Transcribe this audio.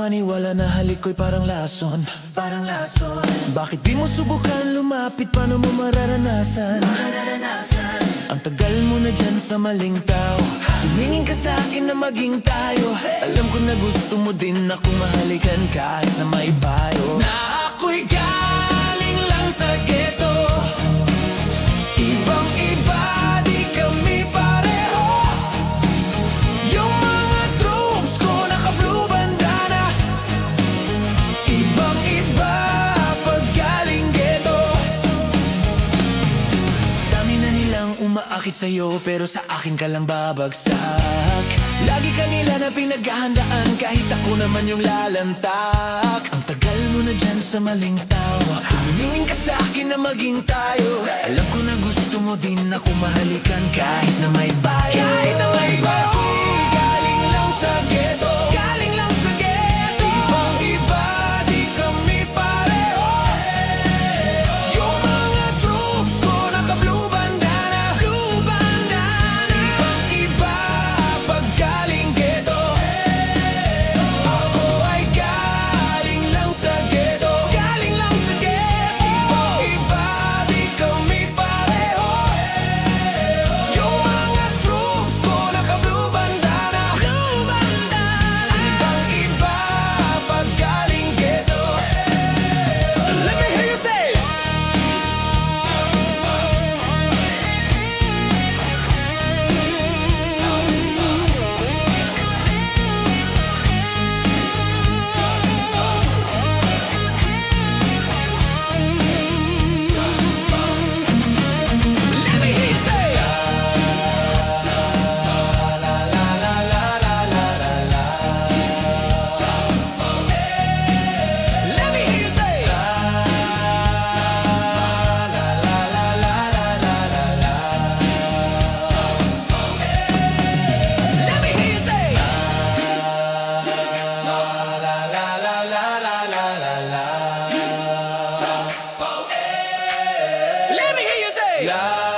Maniwala na halik ko'y parang lason. Bakit di mo subukan lumapit, paano mo mararanasan? Ang tagal mo na dyan sa maling tao. Tumingin ka sa akin na maging tayo. Alam ko na gusto mo din akong mahalikan kahit na may payo. Na ako'y galing lang sa ghetto, ibang iba, di kami pareho. Yung mga troops ko naka-blue bandana, ibang iba pag galing ghetto. Dami na nilang umaakit sa'yo, pero sa akin ka lang babagsak. Lagi ka nila na pinaghahandaan, kahit ako naman yung lalantak. Ang tagal mo na dyan sa maling tao. Tumingin ka sa akin na maging tayo. Alam ko na gusto mo din ako mahalikan kahit na may bayo. Kahit na may bayo. Galing lang sa ghetto, galing lang sa ghetto. Ibang iba, di kami pareho. Yung mga troops ko naka-blue bandana, blue bandana. Ibang iba pag galing ghetto. Ako ay galing lang sa ghetto, galing lang sa ghetto. Ibang iba, di kami pareho. Yung mga troops ko naka-blue bandana, blue bandana. Ibang iba pag galing ghetto. Let me hear you say it. Let me hear you say it. Let me hear you say it. Let me hear you say it. Let me hear you say it.